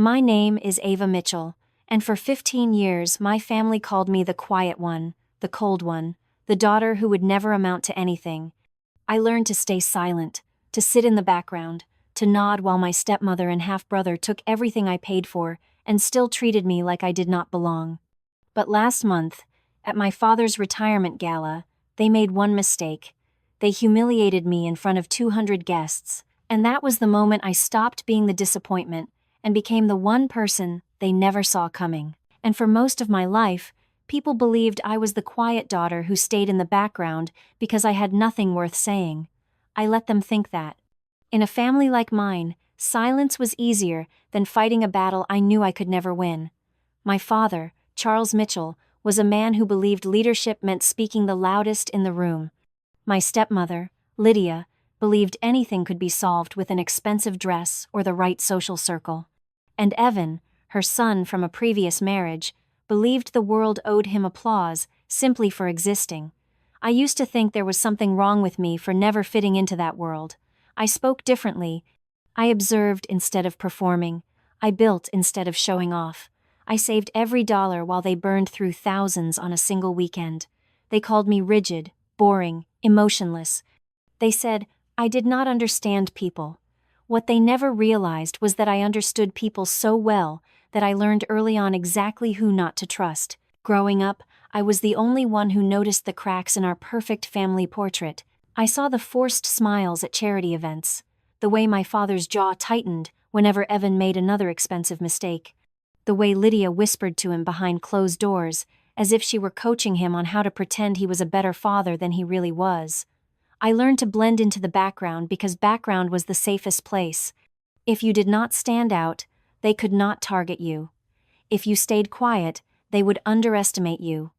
My name is Ava Mitchell, and for 15 years my family called me the quiet one, the cold one, the daughter who would never amount to anything. I learned to stay silent, to sit in the background, to nod while my stepmother and half-brother took everything I paid for and still treated me like I did not belong. But last month, at my father's retirement gala, they made one mistake. They humiliated me in front of 200 guests, and that was the moment I stopped being the disappointment and became the one person they never saw coming. And for most of my life, people believed I was the quiet daughter who stayed in the background because I had nothing worth saying. I let them think that. In a family like mine, silence was easier than fighting a battle I knew I could never win. My father, Charles Mitchell, was a man who believed leadership meant speaking the loudest in the room. My stepmother, Lydia, believed anything could be solved with an expensive dress or the right social circle. And Evan, her son from a previous marriage, believed the world owed him applause simply for existing. I used to think there was something wrong with me for never fitting into that world. I spoke differently. I observed instead of performing. I built instead of showing off. I saved every dollar while they burned through thousands on a single weekend. They called me rigid, boring, emotionless. They said I did not understand people. What they never realized was that I understood people so well that I learned early on exactly who not to trust. Growing up, I was the only one who noticed the cracks in our perfect family portrait. I saw the forced smiles at charity events, the way my father's jaw tightened whenever Evan made another expensive mistake, the way Lydia whispered to him behind closed doors, as if she were coaching him on how to pretend he was a better father than he really was. I learned to blend into the background because background was the safest place. If you did not stand out, they could not target you. If you stayed quiet, they would underestimate you.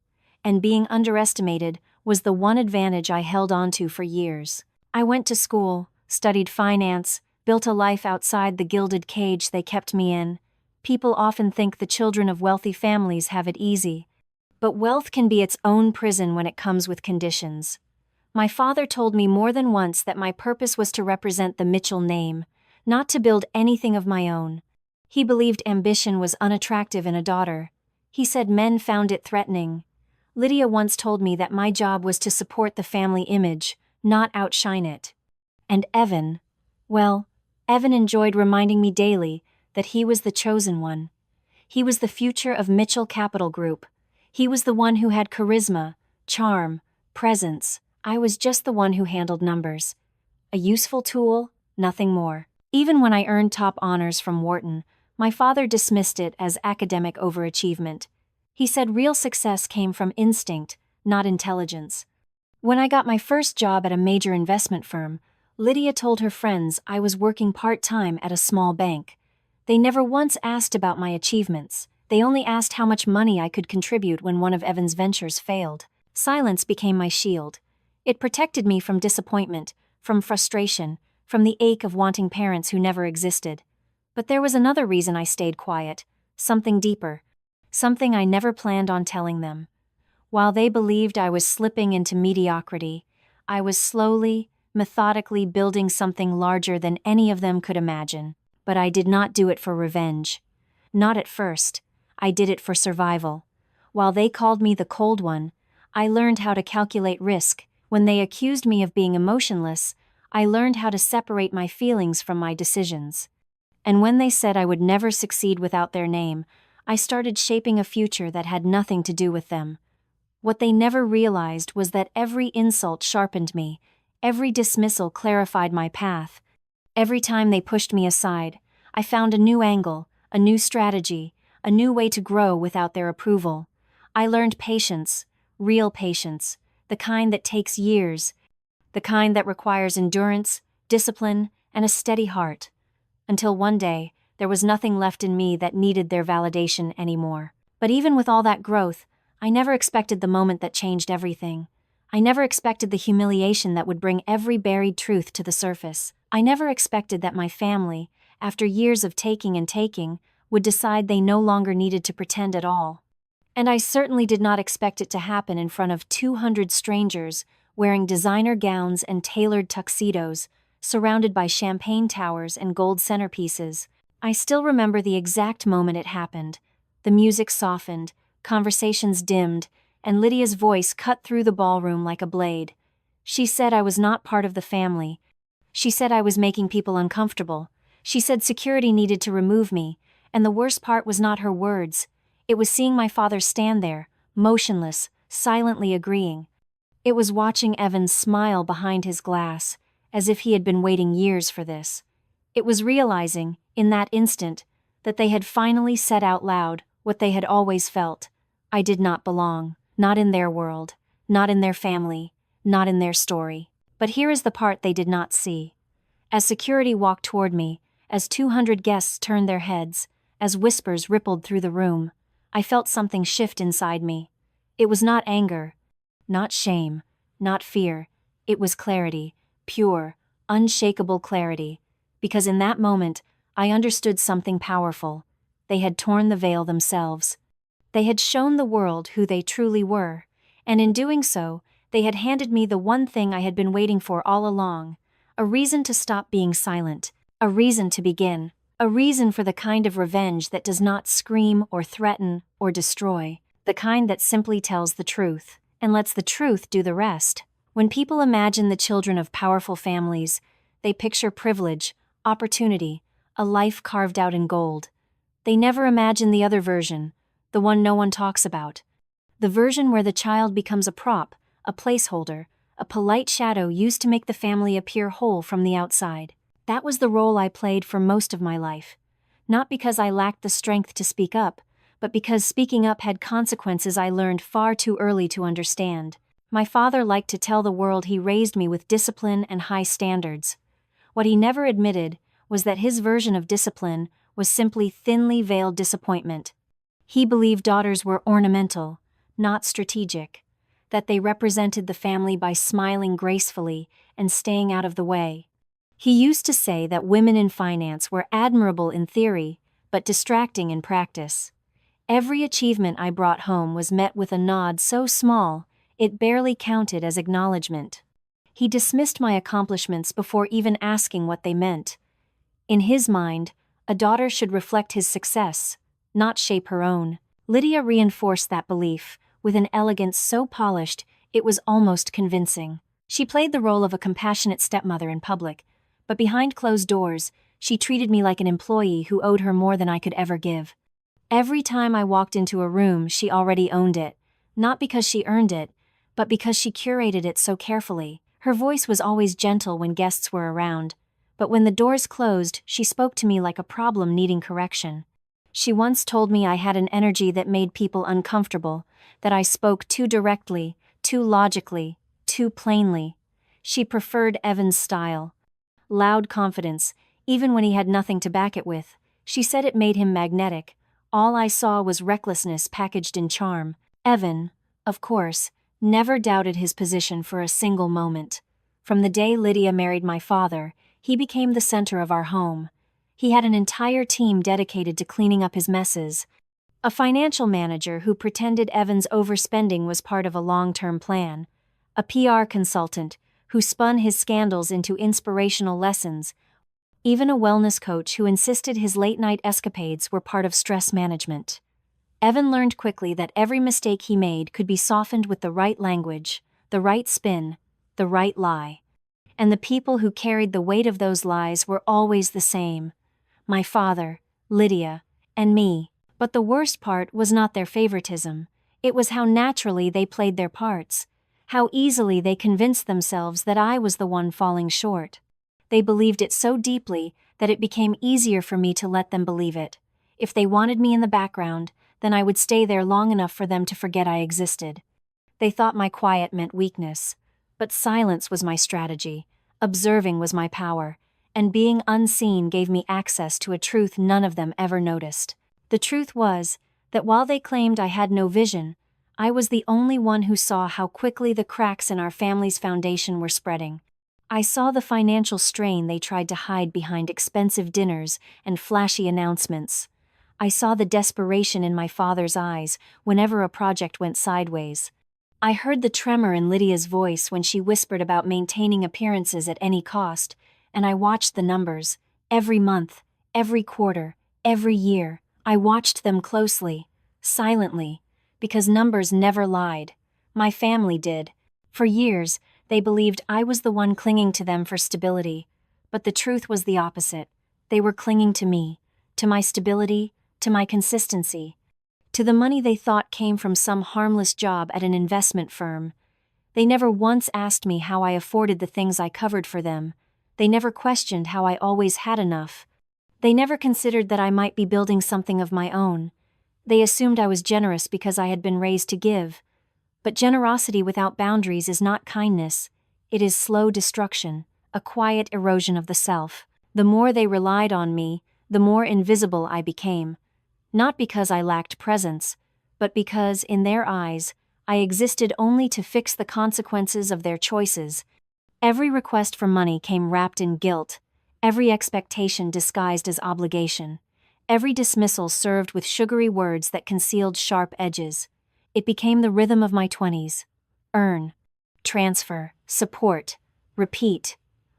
And being underestimated was the one advantage I held onto for years. I went to school, studied finance, built a life outside the gilded cage they kept me in. People often think the children of wealthy families have it easy. But wealth can be its own prison when it comes with conditions. My father told me more than once that my purpose was to represent the Mitchell name, not to build anything of my own. He believed ambition was unattractive in a daughter. He said men found it threatening. Lydia once told me that my job was to support the family image, not outshine it. And Evan, well, Evan enjoyed reminding me daily that he was the chosen one. He was the future of Mitchell Capital Group. He was the one who had charisma, charm, presence. I was just the one who handled numbers. A useful tool, nothing more. Even when I earned top honors from Wharton, my father dismissed it as academic overachievement. He said real success came from instinct, not intelligence. When I got my first job at a major investment firm, Lydia told her friends I was working part-time at a small bank. They never once asked about my achievements. They only asked how much money I could contribute when one of Evan's ventures failed. Silence became my shield. It protected me from disappointment, from frustration, from the ache of wanting parents who never existed. But there was another reason I stayed quiet, something deeper, something I never planned on telling them. While they believed I was slipping into mediocrity, I was slowly, methodically building something larger than any of them could imagine. But I did not do it for revenge. Not at first. I did it for survival. While they called me the cold one, I learned how to calculate risk. When they accused me of being emotionless, I learned how to separate my feelings from my decisions. And when they said I would never succeed without their name, I started shaping a future that had nothing to do with them. What they never realized was that every insult sharpened me, every dismissal clarified my path. Every time they pushed me aside, I found a new angle, a new strategy, a new way to grow without their approval. I learned patience, real patience, the kind that takes years, the kind that requires endurance, discipline, and a steady heart. Until one day, there was nothing left in me that needed their validation anymore. But even with all that growth, I never expected the moment that changed everything. I never expected the humiliation that would bring every buried truth to the surface. I never expected that my family, after years of taking and taking, would decide they no longer needed to pretend at all. And I certainly did not expect it to happen in front of 200 strangers wearing designer gowns and tailored tuxedos, surrounded by champagne towers and gold centerpieces. I still remember the exact moment it happened. The music softened, conversations dimmed, and Lydia's voice cut through the ballroom like a blade. She said I was not part of the family. She said I was making people uncomfortable. She said security needed to remove me, and the worst part was not her words. It was seeing my father stand there, motionless, silently agreeing. It was watching Evan smile behind his glass, as if he had been waiting years for this. It was realizing, in that instant, that they had finally said out loud what they had always felt. I did not belong, not in their world, not in their family, not in their story. But here is the part they did not see. As security walked toward me, as 200 guests turned their heads, as whispers rippled through the room, I felt something shift inside me. It was not anger, not shame, not fear. It was clarity, pure, unshakable clarity. Because in that moment, I understood something powerful. They had torn the veil themselves. They had shown the world who they truly were, and in doing so, they had handed me the one thing I had been waiting for all along: a reason to stop being silent, a reason to begin, a reason for the kind of revenge that does not scream or threaten or destroy, the kind that simply tells the truth, and lets the truth do the rest. When people imagine the children of powerful families, they picture privilege, opportunity, a life carved out in gold. They never imagine the other version, the one no one talks about. The version where the child becomes a prop, a placeholder, a polite shadow used to make the family appear whole from the outside. That was the role I played for most of my life. Not because I lacked the strength to speak up, but because speaking up had consequences I learned far too early to understand. My father liked to tell the world he raised me with discipline and high standards. What he never admitted was that his version of discipline was simply thinly veiled disappointment. He believed daughters were ornamental, not strategic, that they represented the family by smiling gracefully and staying out of the way. He used to say that women in finance were admirable in theory, but distracting in practice. Every achievement I brought home was met with a nod so small, it barely counted as acknowledgement. He dismissed my accomplishments before even asking what they meant. In his mind, a daughter should reflect his success, not shape her own. Lydia reinforced that belief, with an elegance so polished it was almost convincing. She played the role of a compassionate stepmother in public, but behind closed doors, she treated me like an employee who owed her more than I could ever give. Every time I walked into a room, she already owned it, not because she earned it, but because she curated it so carefully. Her voice was always gentle when guests were around, but when the doors closed, she spoke to me like a problem needing correction. She once told me I had an energy that made people uncomfortable, that I spoke too directly, too logically, too plainly. She preferred Evan's style. Loud confidence, even when he had nothing to back it with. She said it made him magnetic. All I saw was recklessness packaged in charm. Evan, of course, never doubted his position for a single moment. From the day Lydia married my father, he became the center of our home. He had an entire team dedicated to cleaning up his messes. A financial manager who pretended Evan's overspending was part of a long-term plan. A PR consultant who spun his scandals into inspirational lessons. Even a wellness coach who insisted his late-night escapades were part of stress management. Evan learned quickly that every mistake he made could be softened with the right language, the right spin, the right lie. And the people who carried the weight of those lies were always the same: my father, Lydia, and me. But the worst part was not their favoritism. It was how naturally they played their parts, how easily they convinced themselves that I was the one falling short. They believed it so deeply that it became easier for me to let them believe it. If they wanted me in the background, then I would stay there long enough for them to forget I existed. They thought my quiet meant weakness, but silence was my strategy, observing was my power, and being unseen gave me access to a truth none of them ever noticed. The truth was that while they claimed I had no vision, I was the only one who saw how quickly the cracks in our family's foundation were spreading. I saw the financial strain they tried to hide behind expensive dinners and flashy announcements. I saw the desperation in my father's eyes whenever a project went sideways. I heard the tremor in Lydia's voice when she whispered about maintaining appearances at any cost, and I watched the numbers, every month, every quarter, Every year, I watched them closely, silently, because numbers never lied. My family did. For years, they believed I was the one clinging to them for stability. But the truth was the opposite. They were clinging to me, to my stability, to my consistency, to the money they thought came from some harmless job at an investment firm. They never once asked me how I afforded the things I covered for them. They never questioned how I always had enough. They never considered that I might be building something of my own. They assumed I was generous because I had been raised to give. But generosity without boundaries is not kindness. It is slow destruction, a quiet erosion of the self. The more they relied on me, the more invisible I became. Not because I lacked presence, but because, in their eyes, I existed only to fix the consequences of their choices. Every request for money came wrapped in guilt, every expectation disguised as obligation, every dismissal served with sugary words that concealed sharp edges. It became the rhythm of my 20s. Earn, transfer, support, repeat.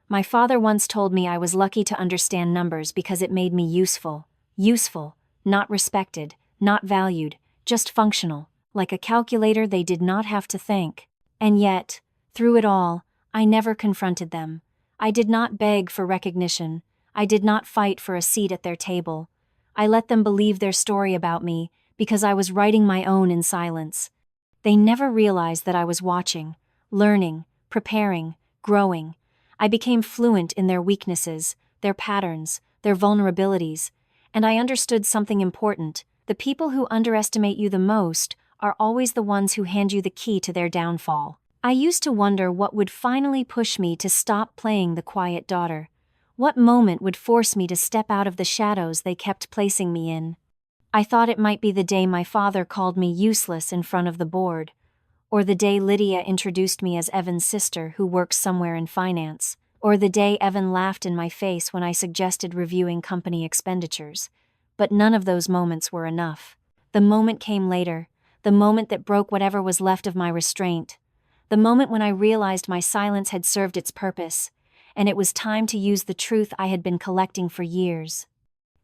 My father once told me I was lucky to understand numbers because it made me useful. Useful, not respected, not valued, just functional, like a calculator they did not have to thank. And yet, through it all, I never confronted them. I did not beg for recognition. I did not fight for a seat at their table. I let them believe their story about me because I was writing my own in silence. They never realized that I was watching, learning, preparing, growing. I became fluent in their weaknesses, their patterns, their vulnerabilities, and I understood something important. The people who underestimate you the most are always the ones who hand you the key to their downfall. I used to wonder what would finally push me to stop playing the quiet daughter. What moment would force me to step out of the shadows they kept placing me in? I thought it might be the day my father called me useless in front of the board, or the day Lydia introduced me as Evan's sister who works somewhere in finance, or the day Evan laughed in my face when I suggested reviewing company expenditures. But none of those moments were enough. The moment came later, the moment that broke whatever was left of my restraint, the moment when I realized my silence had served its purpose, and it was time to use the truth I had been collecting for years.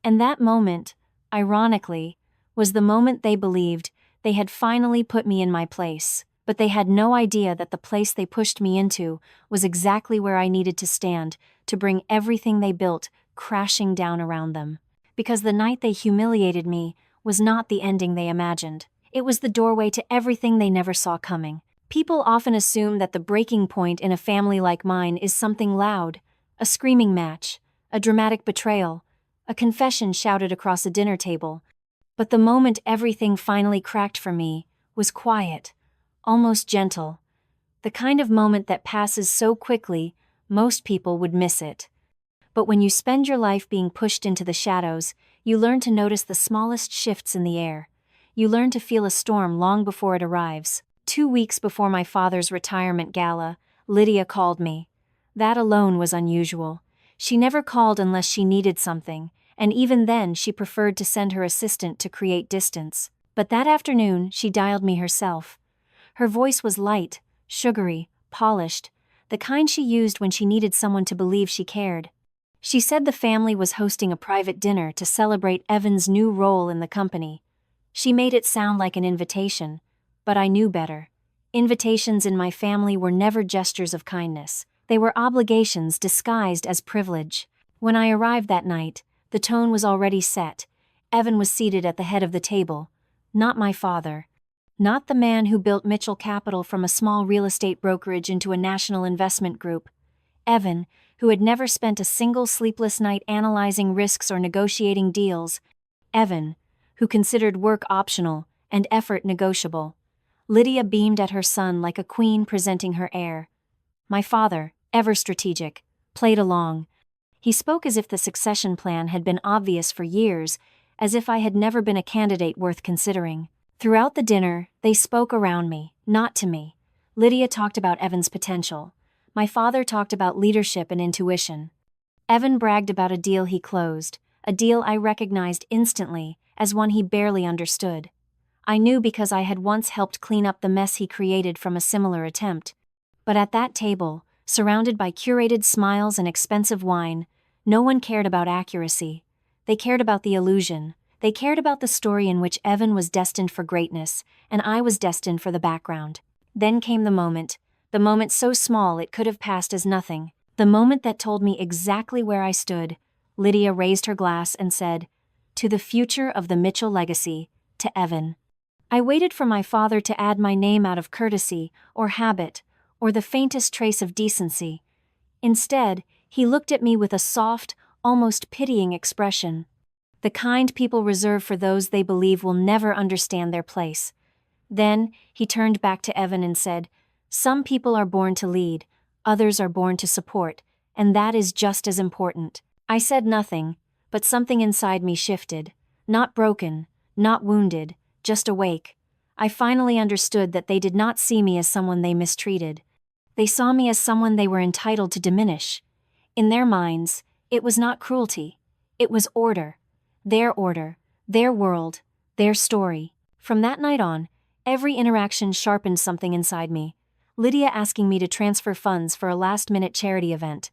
And that moment, ironically, was the moment they believed they had finally put me in my place, but they had no idea that the place they pushed me into was exactly where I needed to stand to bring everything they built crashing down around them. Because the night they humiliated me was not the ending they imagined. It was the doorway to everything they never saw coming. People often assume that the breaking point in a family like mine is something loud, a screaming match, a dramatic betrayal, a confession shouted across a dinner table. But the moment everything finally cracked for me was quiet, almost gentle, the kind of moment that passes so quickly, most people would miss it. But when you spend your life being pushed into the shadows, you learn to notice the smallest shifts in the air. You learn to feel a storm long before it arrives. 2 weeks before my father's retirement gala, Lydia called me. That alone was unusual. She never called unless she needed something, and even then she preferred to send her assistant to create distance. But that afternoon, she dialed me herself. Her voice was light, sugary, polished, the kind she used when she needed someone to believe she cared. She said the family was hosting a private dinner to celebrate Evan's new role in the company. She made it sound like an invitation, but I knew better. Invitations in my family were never gestures of kindness. They were obligations disguised as privilege. When I arrived that night, the tone was already set. Evan was seated at the head of the table. Not my father. Not the man who built Mitchell Capital from a small real estate brokerage into a national investment group. Evan, who had never spent a single sleepless night analyzing risks or negotiating deals. Evan, who considered work optional and effort negotiable. Lydia beamed at her son like a queen presenting her heir. My father, ever strategic, played along. He spoke as if the succession plan had been obvious for years, as if I had never been a candidate worth considering. Throughout the dinner, they spoke around me, not to me. Lydia talked about Evan's potential. My father talked about leadership and intuition. Evan bragged about a deal he closed, a deal I recognized instantly as one he barely understood. I knew because I had once helped clean up the mess he created from a similar attempt. But at that table, surrounded by curated smiles and expensive wine, no one cared about accuracy. They cared about the illusion. They cared about the story in which Evan was destined for greatness, and I was destined for the background. Then came the moment so small it could have passed as nothing, the moment that told me exactly where I stood. Lydia raised her glass and said, "To the future of the Mitchell legacy, to Evan." I waited for my father to add my name out of courtesy, or habit, or the faintest trace of decency. Instead, he looked at me with a soft, almost pitying expression. The kind people reserve for those they believe will never understand their place. Then, he turned back to Evan and said, "Some people are born to lead, others are born to support, and that is just as important." I said nothing, but something inside me shifted. Not broken, not wounded, just awake. I finally understood that they did not see me as someone they mistreated. They saw me as someone they were entitled to diminish. In their minds, it was not cruelty. It was order, their world, their story. From that night on, every interaction sharpened something inside me. Lydia asking me to transfer funds for a last-minute charity event.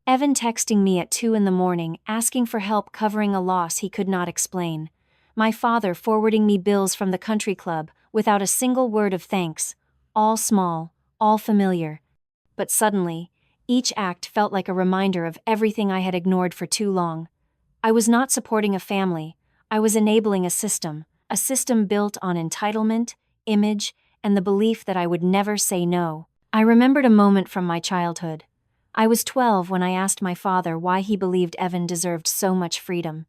Evan texting me at 2 a.m. asking for help covering a loss he could not explain. My father forwarding me bills from the country club without a single word of thanks. All small, all familiar. But suddenly, each act felt like a reminder of everything I had ignored for too long. I was not supporting a family, I was enabling a system built on entitlement, image, and the belief that I would never say no. I remembered a moment from my childhood. I was 12 when I asked my father why he believed Evan deserved so much freedom.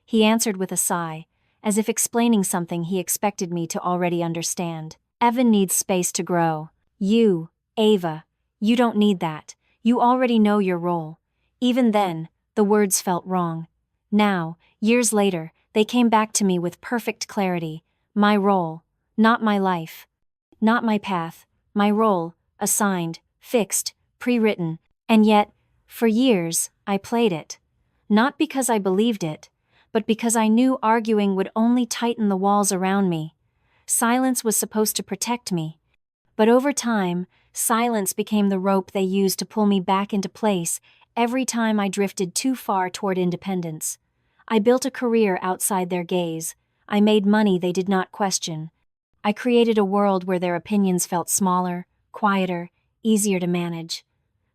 He answered with a sigh, as if explaining something he expected me to already understand. "Evan needs space to grow. You, Ava, you don't need that. You already know your role." Even then, the words felt wrong. Now, years later, they came back to me with perfect clarity. My role, not my life. Not my path, my role, assigned, fixed, pre-written. And yet, for years, I played it. Not because I believed it, but because I knew arguing would only tighten the walls around me. Silence was supposed to protect me. But over time, silence became the rope they used to pull me back into place every time I drifted too far toward independence. I built a career outside their gaze. I made money they did not question. I created a world where their opinions felt smaller, quieter, easier to manage.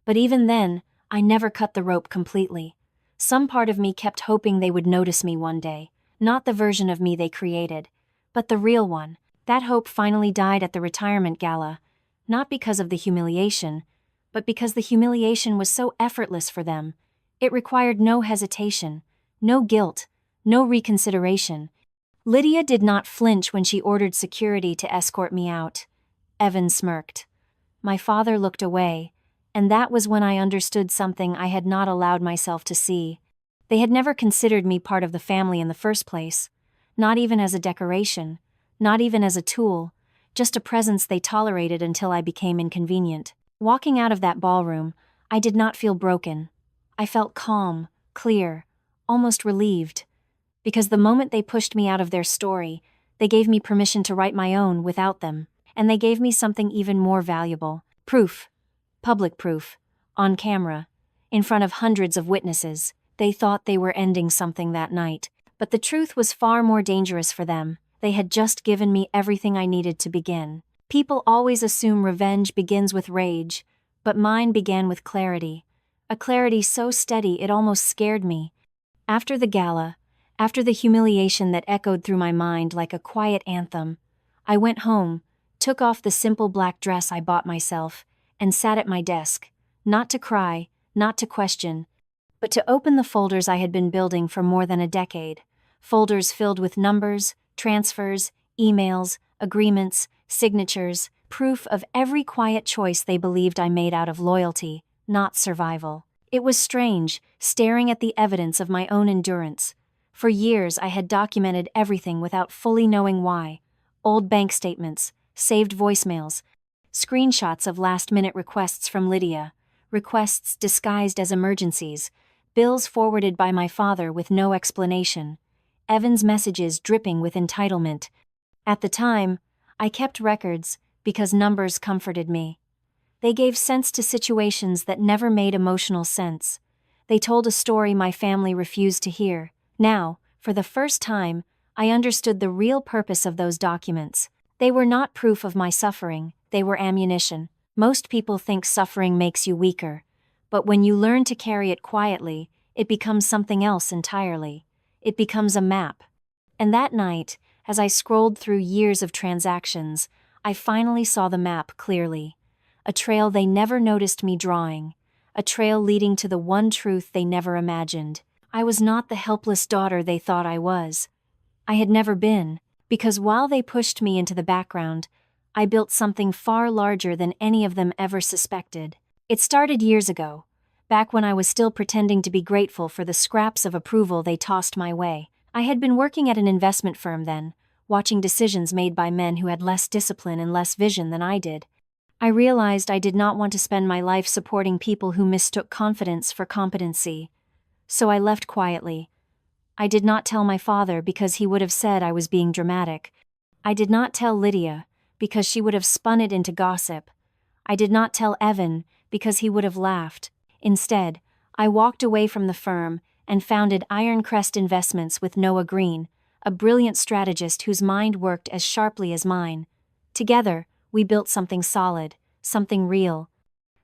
But even then, I never cut the rope completely. Some part of me kept hoping they would notice me one day, not the version of me they created, but the real one. That hope finally died at the retirement gala, not because of the humiliation, but because the humiliation was so effortless for them. It required no hesitation, no guilt, no reconsideration. Lydia did not flinch when she ordered security to escort me out. Evan smirked. My father looked away, and that was when I understood something I had not allowed myself to see. They had never considered me part of the family in the first place, not even as a decoration, not even as a tool, just a presence they tolerated until I became inconvenient. Walking out of that ballroom, I did not feel broken. I felt calm, clear, almost relieved. Because the moment they pushed me out of their story, they gave me permission to write my own without them, and they gave me something even more valuable. Proof. Public proof. On camera. In front of hundreds of witnesses. They thought they were ending something that night. But the truth was far more dangerous for them. They had just given me everything I needed to begin. People always assume revenge begins with rage, but mine began with clarity. A clarity so steady it almost scared me. After the gala, after the humiliation that echoed through my mind like a quiet anthem, I went home, took off the simple black dress I bought myself, and sat at my desk, not to cry, not to question, but to open the folders I had been building for more than a decade. Folders filled with numbers, transfers, emails, agreements, signatures, proof of every quiet choice they believed I made out of loyalty, not survival. It was strange, staring at the evidence of my own endurance. For years I had documented everything without fully knowing why. Old bank statements, saved voicemails, screenshots of last-minute requests from Lydia, requests disguised as emergencies, bills forwarded by my father with no explanation, Evan's messages dripping with entitlement. At the time, I kept records because numbers comforted me. They gave sense to situations that never made emotional sense. They told a story my family refused to hear. Now, for the first time, I understood the real purpose of those documents. They were not proof of my suffering, they were ammunition. Most people think suffering makes you weaker. But when you learn to carry it quietly, it becomes something else entirely. It becomes a map. And that night, as I scrolled through years of transactions, I finally saw the map clearly. A trail they never noticed me drawing. A trail leading to the one truth they never imagined. I was not the helpless daughter they thought I was. I had never been, because while they pushed me into the background, I built something far larger than any of them ever suspected. It started years ago, back when I was still pretending to be grateful for the scraps of approval they tossed my way. I had been working at an investment firm then, watching decisions made by men who had less discipline and less vision than I did. I realized I did not want to spend my life supporting people who mistook confidence for competency. So I left quietly. I did not tell my father because he would have said I was being dramatic. I did not tell Lydia because she would have spun it into gossip. I did not tell Evan because he would have laughed. Instead, I walked away from the firm and founded Ironcrest Investments with Noah Green, a brilliant strategist whose mind worked as sharply as mine. Together, we built something solid, something real,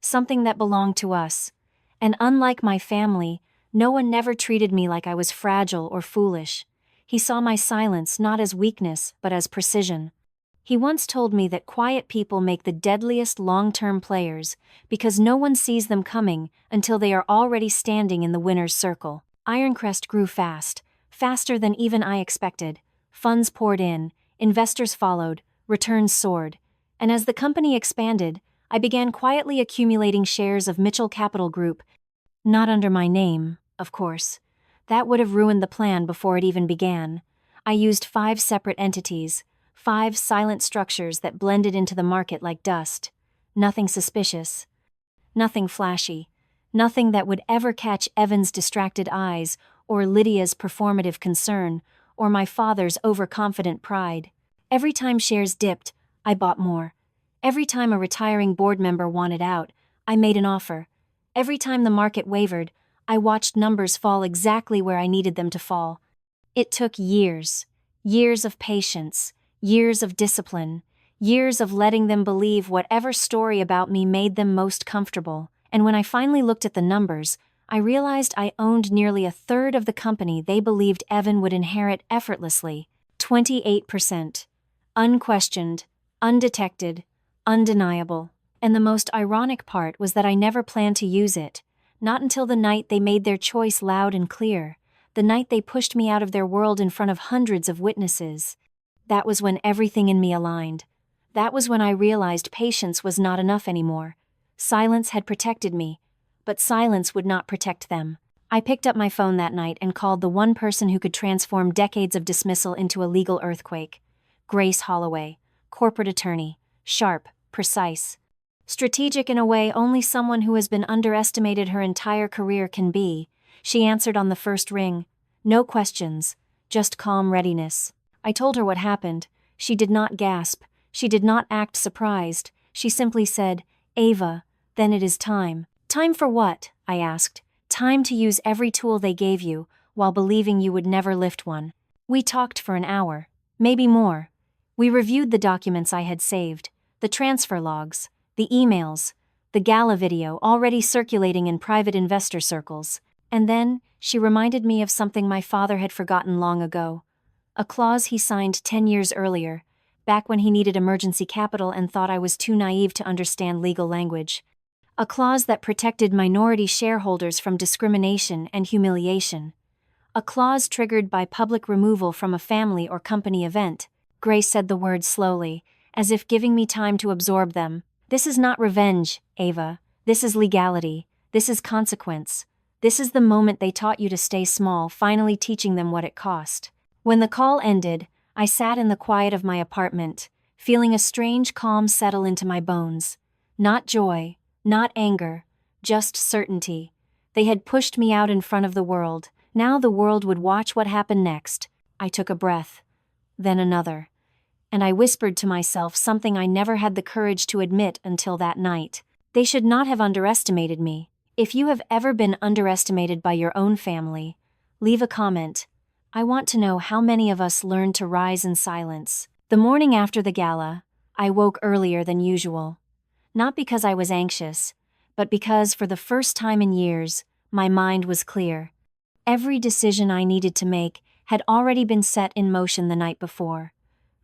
something that belonged to us. And unlike my family, Noah never treated me like I was fragile or foolish. He saw my silence not as weakness but as precision. He once told me that quiet people make the deadliest long-term players because no one sees them coming until they are already standing in the winner's circle. Ironcrest grew fast, faster than even I expected. Funds poured in, investors followed, returns soared. And as the company expanded, I began quietly accumulating shares of Mitchell Capital Group. Not under my name, of course. That would have ruined the plan before it even began. I used 5 separate entities, 5 silent structures that blended into the market like dust. Nothing suspicious. Nothing flashy. Nothing that would ever catch Evan's distracted eyes, or Lydia's performative concern, or my father's overconfident pride. Every time shares dipped, I bought more. Every time a retiring board member wanted out, I made an offer. Every time the market wavered, I watched numbers fall exactly where I needed them to fall. It took years. Years of patience. Years of discipline. Years of letting them believe whatever story about me made them most comfortable. And when I finally looked at the numbers, I realized I owned nearly a third of the company they believed Evan would inherit effortlessly. 28%. Unquestioned, undetected, undeniable. And the most ironic part was that I never planned to use it. Not until the night they made their choice loud and clear. The night they pushed me out of their world in front of hundreds of witnesses. That was when everything in me aligned. That was when I realized patience was not enough anymore. Silence had protected me, but silence would not protect them. I picked up my phone that night and called the one person who could transform decades of dismissal into a legal earthquake. Grace Holloway, corporate attorney, sharp, precise, strategic in a way only someone who has been underestimated her entire career can be. She answered on the first ring. No questions, just calm readiness. I told her what happened. She did not gasp. She did not act surprised. She simply said, "Ava, then it is time." "Time for what?" I asked. "Time to use every tool they gave you, while believing you would never lift one." We talked for an hour, maybe more. We reviewed the documents I had saved, the transfer logs, the emails, the gala video already circulating in private investor circles. And then, she reminded me of something my father had forgotten long ago. A clause he signed 10 years earlier, back when he needed emergency capital and thought I was too naive to understand legal language. A clause that protected minority shareholders from discrimination and humiliation. A clause triggered by public removal from a family or company event. Grace said the words slowly, as if giving me time to absorb them. "This is not revenge, Ava. This is legality. This is consequence. This is the moment they taught you to stay small, finally teaching them what it cost." When the call ended, I sat in the quiet of my apartment, feeling a strange calm settle into my bones. Not joy, not anger, just certainty. They had pushed me out in front of the world. Now the world would watch what happened next. I took a breath, then another. And I whispered to myself something I never had the courage to admit until that night. They should not have underestimated me. If you have ever been underestimated by your own family, leave a comment. I want to know how many of us learned to rise in silence. The morning after the gala, I woke earlier than usual. Not because I was anxious, but because for the first time in years, my mind was clear. Every decision I needed to make had already been set in motion the night before.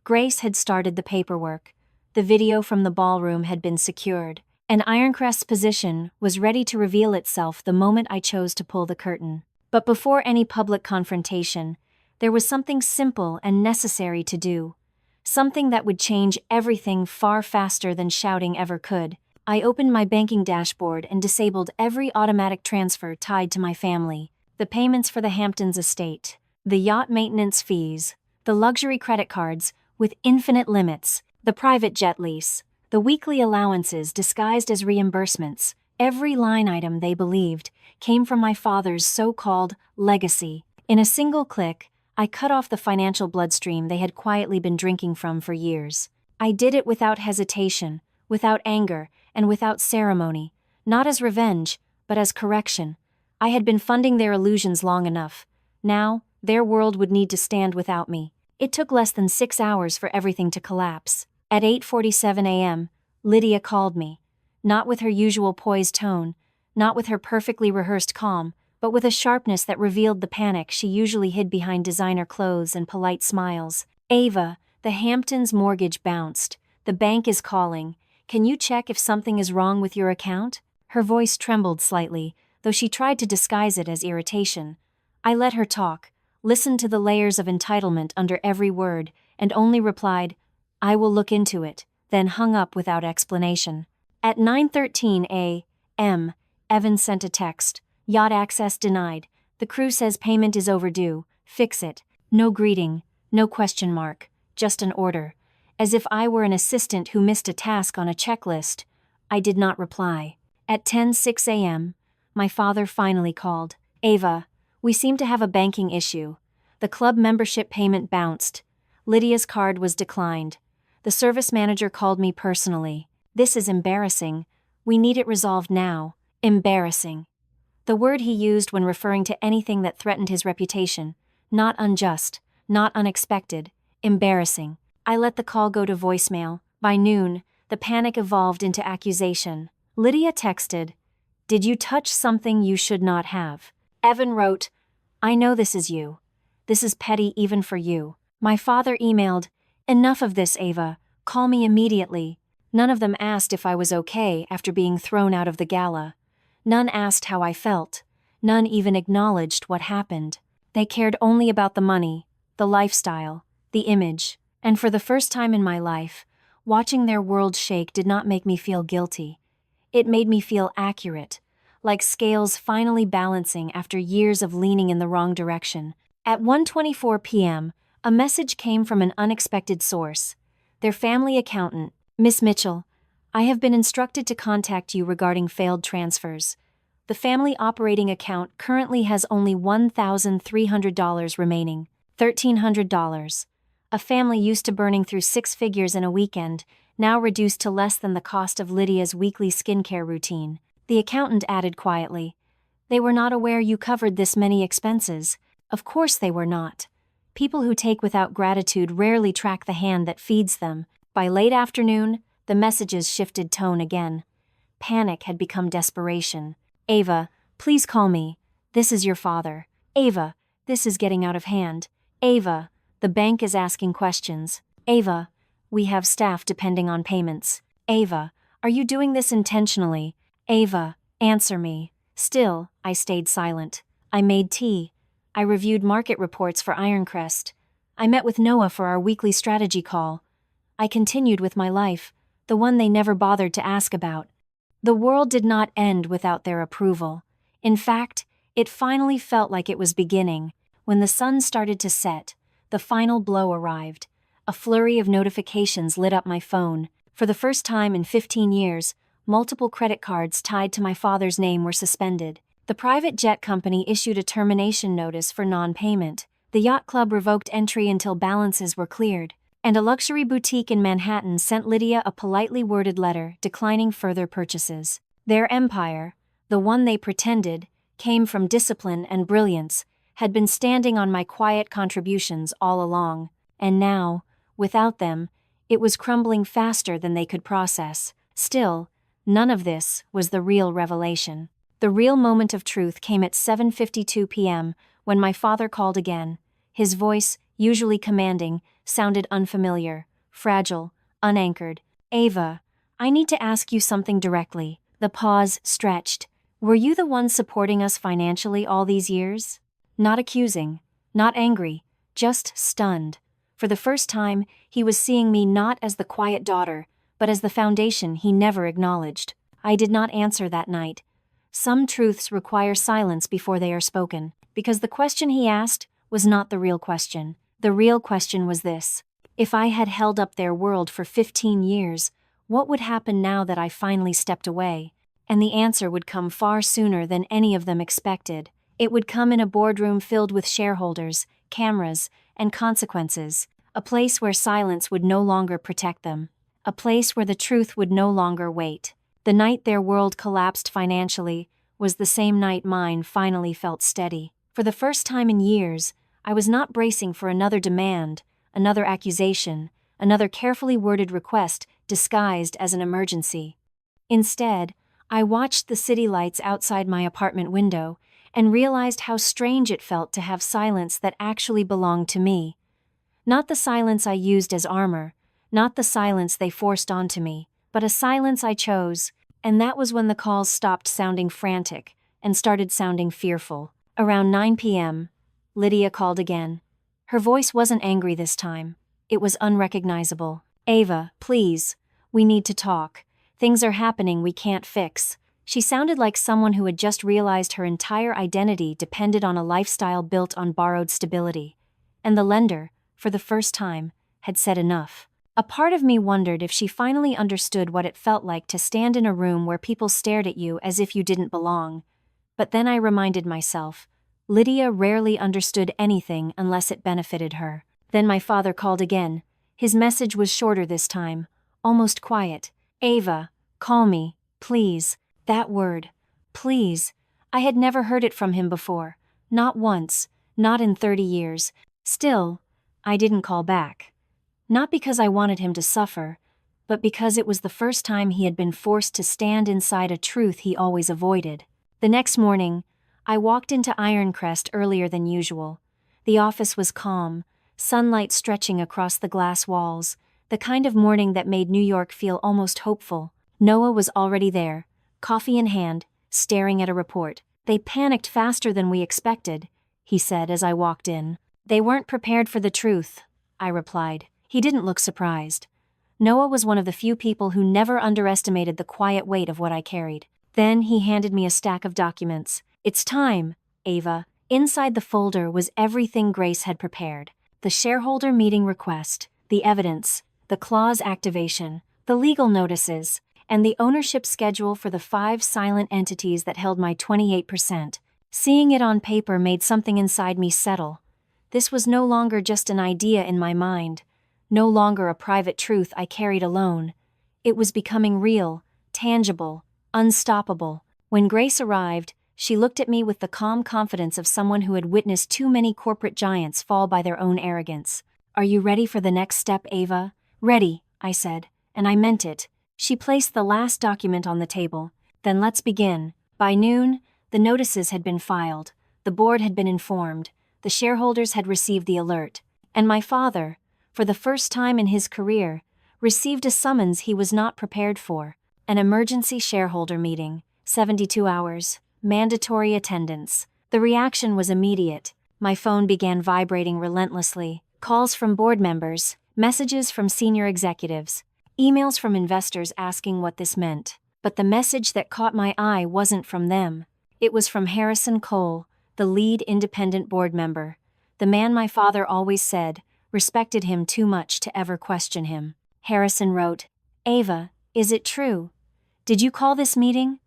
Grace had started the paperwork. The video from the ballroom had been secured, and Ironcrest's position was ready to reveal itself the moment I chose to pull the curtain. But before any public confrontation, there was something simple and necessary to do. Something that would change everything far faster than shouting ever could. I opened my banking dashboard and disabled every automatic transfer tied to my family. The payments for the Hamptons estate, the yacht maintenance fees, the luxury credit cards with infinite limits, the private jet lease, the weekly allowances disguised as reimbursements. Every line item, they believed, came from my father's so-called legacy. In a single click, I cut off the financial bloodstream they had quietly been drinking from for years. I did it without hesitation, without anger, and without ceremony, not as revenge, but as correction. I had been funding their illusions long enough. Now, their world would need to stand without me. It took less than 6 hours for everything to collapse. At 8:47 a.m., Lydia called me. Not with her usual poised tone, not with her perfectly rehearsed calm, but with a sharpness that revealed the panic she usually hid behind designer clothes and polite smiles. "Ava, the Hamptons mortgage bounced. The bank is calling. Can you check if something is wrong with your account?" Her voice trembled slightly, though she tried to disguise it as irritation. I let her talk, listened to the layers of entitlement under every word, and only replied, "I will look into it," then hung up without explanation. At 9:13 a.m., Evans sent a text. "Yacht access denied. The crew says payment is overdue. Fix it." No greeting, no question mark, just an order. As if I were an assistant who missed a task on a checklist. I did not reply. At 10:06 a.m., my father finally called. "Ava, we seem to have a banking issue. The club membership payment bounced. Lydia's card was declined. The service manager called me personally. This is embarrassing. We need it resolved now." Embarrassing. The word he used when referring to anything that threatened his reputation. Not unjust, not unexpected, embarrassing. I let the call go to voicemail. By noon, the panic evolved into accusation. Lydia texted, "Did you touch something you should not have?" Evan wrote, "I know this is you. This is petty even for you." My father emailed, "Enough of this, Ava. Call me immediately." None of them asked if I was okay after being thrown out of the gala. None asked how I felt. None even acknowledged what happened. They cared only about the money, the lifestyle, the image. And for the first time in my life, watching their world shake did not make me feel guilty. It made me feel accurate, like scales finally balancing after years of leaning in the wrong direction. At 1:24 p.m., a message came from an unexpected source. Their family accountant, "Miss Mitchell, I have been instructed to contact you regarding failed transfers. The family operating account currently has only $1,300 remaining, $1,300. A family used to burning through 6 figures in a weekend, now reduced to less than the cost of Lydia's weekly skincare routine." The accountant added quietly, "They were not aware you covered this many expenses." Of course they were not. People who take without gratitude rarely track the hand that feeds them. By late afternoon, the messages shifted tone again. Panic had become desperation. "Ava, please call me. This is your father. Ava, this is getting out of hand. Ava, the bank is asking questions. Ava, we have staff depending on payments. Ava, are you doing this intentionally? Ava, answer me." Still, I stayed silent. I made tea. I reviewed market reports for Ironcrest. I met with Noah for our weekly strategy call. I continued with my life, the one they never bothered to ask about. The world did not end without their approval. In fact, it finally felt like it was beginning. When the sun started to set, the final blow arrived. A flurry of notifications lit up my phone. For the first time in 15 years, multiple credit cards tied to my father's name were suspended. The private jet company issued a termination notice for non-payment. The yacht club revoked entry until balances were cleared. And a luxury boutique in Manhattan sent Lydia a politely worded letter declining further purchases. Their empire, the one they pretended, came from discipline and brilliance, had been standing on my quiet contributions all along, and now, without them, it was crumbling faster than they could process. Still, none of this was the real revelation. The real moment of truth came at 7:52 p.m. when my father called again. His voice, usually commanding, sounded unfamiliar, fragile, unanchored. "Ava, I need to ask you something directly." The pause stretched. "Were you the one supporting us financially all these years?" Not accusing, not angry, just stunned. For the first time, he was seeing me not as the quiet daughter, but as the foundation he never acknowledged. I did not answer that night. Some truths require silence before they are spoken, because the question he asked was not the real question. The real question was this: if I had held up their world for 15 years, what would happen now that I finally stepped away? And the answer would come far sooner than any of them expected. It would come in a boardroom filled with shareholders, cameras, and consequences, a place where silence would no longer protect them, a place where the truth would no longer wait. The night their world collapsed financially was the same night mine finally felt steady. For the first time in years, I was not bracing for another demand, another accusation, another carefully worded request disguised as an emergency. Instead, I watched the city lights outside my apartment window and realized how strange it felt to have silence that actually belonged to me. Not the silence I used as armor, not the silence they forced onto me, but a silence I chose, and that was when the calls stopped sounding frantic and started sounding fearful. Around 9 p.m., Lydia called again. Her voice wasn't angry this time. It was unrecognizable. "Ava, please, we need to talk. Things are happening we can't fix." She sounded like someone who had just realized her entire identity depended on a lifestyle built on borrowed stability. And the lender, for the first time, had said enough. A part of me wondered if she finally understood what it felt like to stand in a room where people stared at you as if you didn't belong. But then I reminded myself, Lydia rarely understood anything unless it benefited her. Then my father called again. His message was shorter this time, almost quiet. "Ava, call me, please." That word, please. I had never heard it from him before. Not once, not in 30 years. Still, I didn't call back. Not because I wanted him to suffer, but because it was the first time he had been forced to stand inside a truth he always avoided. The next morning, I walked into Ironcrest earlier than usual. The office was calm, sunlight stretching across the glass walls, the kind of morning that made New York feel almost hopeful. Noah was already there, coffee in hand, staring at a report. "They panicked faster than we expected," he said as I walked in. "They weren't prepared for the truth," I replied. He didn't look surprised. Noah was one of the few people who never underestimated the quiet weight of what I carried. Then he handed me a stack of documents. "It's time, Ava." Inside the folder was everything Grace had prepared. The shareholder meeting request, the evidence, the clause activation, the legal notices, and the ownership schedule for the 5 silent entities that held my 28%. Seeing it on paper made something inside me settle. This was no longer just an idea in my mind, no longer a private truth I carried alone. It was becoming real, tangible, unstoppable. When Grace arrived, she looked at me with the calm confidence of someone who had witnessed too many corporate giants fall by their own arrogance. "Are you ready for the next step, Ava?" "Ready," I said, and I meant it. She placed the last document on the table. "Then let's begin." By noon, the notices had been filed, the board had been informed, the shareholders had received the alert, and my father, for the first time in his career, received a summons he was not prepared for. An emergency shareholder meeting, 72 hours, mandatory attendance. The reaction was immediate. My phone began vibrating relentlessly. Calls from board members, messages from senior executives, emails from investors asking what this meant. But the message that caught my eye wasn't from them. It was from Harrison Cole, the lead independent board member, the man my father always said respected him too much to ever question him. Harrison wrote, "Ava, is it true? Did you call this meeting?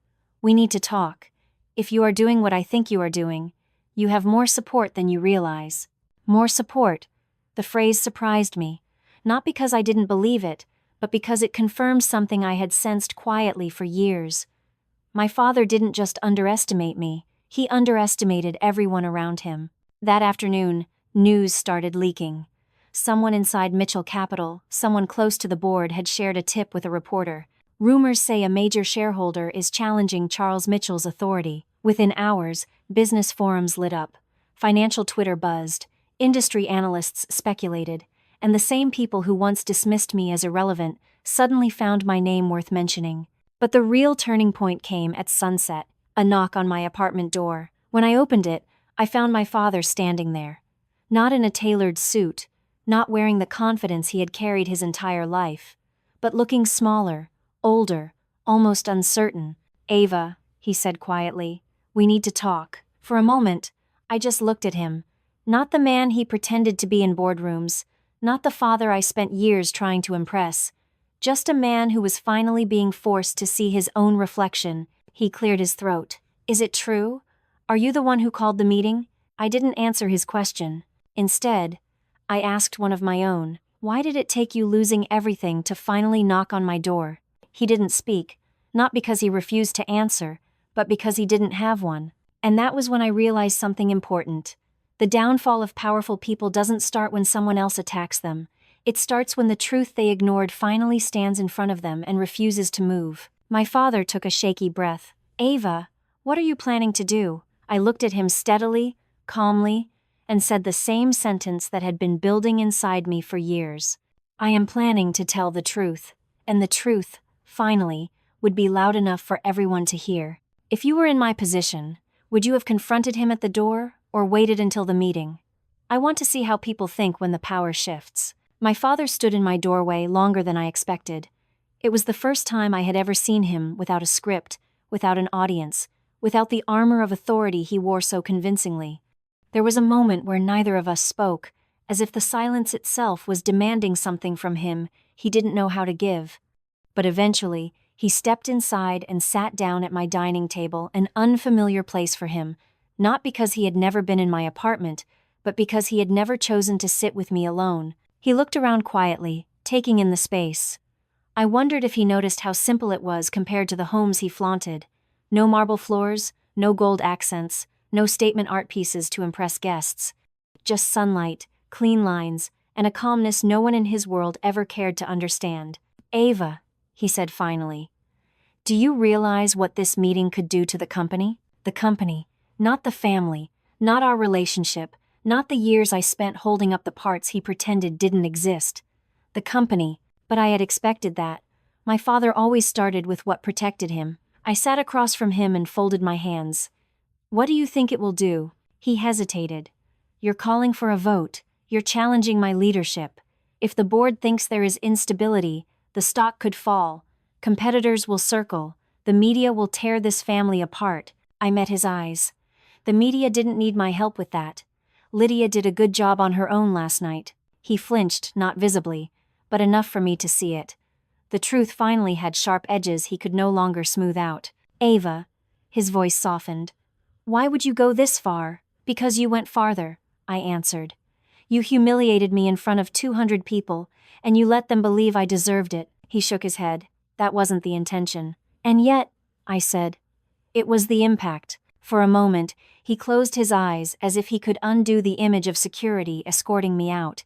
We need to talk. If you are doing what I think you are doing, you have more support than you realize." More support. The phrase surprised me, not because I didn't believe it, but because it confirmed something I had sensed quietly for years. My father didn't just underestimate me, he underestimated everyone around him. That afternoon, news started leaking. Someone inside Mitchell Capital, someone close to the board, had shared a tip with a reporter. Rumors say a major shareholder is challenging Charles Mitchell's authority. Within hours, business forums lit up. Financial Twitter buzzed. Industry analysts speculated. And the same people who once dismissed me as irrelevant suddenly found my name worth mentioning. But the real turning point came at sunset, a knock on my apartment door. When I opened it, I found my father standing there. Not in a tailored suit, not wearing the confidence he had carried his entire life, but looking smaller, older, almost uncertain. "Ava," he said quietly, "we need to talk." For a moment, I just looked at him. Not the man he pretended to be in boardrooms, not the father I spent years trying to impress, just a man who was finally being forced to see his own reflection. He cleared his throat. "Is it true? Are you the one who called the meeting?" I didn't answer his question. Instead, I asked one of my own. "Why did it take you losing everything to finally knock on my door?" He didn't speak, not because he refused to answer, but because he didn't have one. And that was when I realized something important. The downfall of powerful people doesn't start when someone else attacks them. It starts when the truth they ignored finally stands in front of them and refuses to move. My father took a shaky breath. "Ava, what are you planning to do?" I looked at him steadily, calmly, and said the same sentence that had been building inside me for years. "I am planning to tell the truth, and the truth, finally, would be loud enough for everyone to hear." If you were in my position, would you have confronted him at the door, or waited until the meeting? I want to see how people think when the power shifts. My father stood in my doorway longer than I expected. It was the first time I had ever seen him without a script, without an audience, without the armor of authority he wore so convincingly. There was a moment where neither of us spoke, as if the silence itself was demanding something from him he didn't know how to give. But eventually, he stepped inside and sat down at my dining table, an unfamiliar place for him, not because he had never been in my apartment, but because he had never chosen to sit with me alone. He looked around quietly, taking in the space. I wondered if he noticed how simple it was compared to the homes he flaunted. No marble floors, no gold accents, no statement art pieces to impress guests. Just sunlight, clean lines, and a calmness no one in his world ever cared to understand. "Ava," he said finally, "do you realize what this meeting could do to the company?" The company, not the family, not our relationship, not the years I spent holding up the parts he pretended didn't exist. The company, but I had expected that. My father always started with what protected him. I sat across from him and folded my hands. "What do you think it will do?" He hesitated. "You're calling for a vote. You're challenging my leadership. If the board thinks there is instability, the stock could fall. Competitors will circle. The media will tear this family apart." I met his eyes. "The media didn't need my help with that. Lydia did a good job on her own last night." He flinched, not visibly, but enough for me to see it. The truth finally had sharp edges he could no longer smooth out. "Ava," his voice softened, "why would you go this far?" "Because you went farther," I answered. "You humiliated me in front of 200 people, and you let them believe I deserved it." He shook his head. "That wasn't the intention." "And yet," I said, "it was the impact." For a moment, he closed his eyes as if he could undo the image of security escorting me out.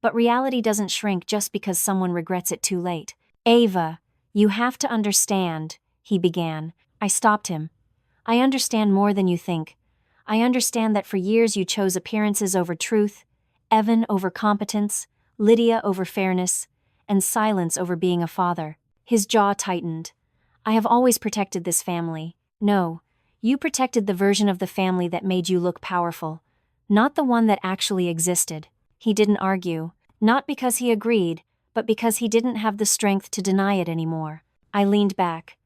But reality doesn't shrink just because someone regrets it too late. "Ava, you have to understand," he began. I stopped him. "I understand more than you think. I understand that for years you chose appearances over truth, Evan over competence, Lydia over fairness, and silence over being a father." His jaw tightened. "I have always protected this family." "No, you protected the version of the family that made you look powerful, not the one that actually existed." He didn't argue, not because he agreed, but because he didn't have the strength to deny it anymore. I leaned back.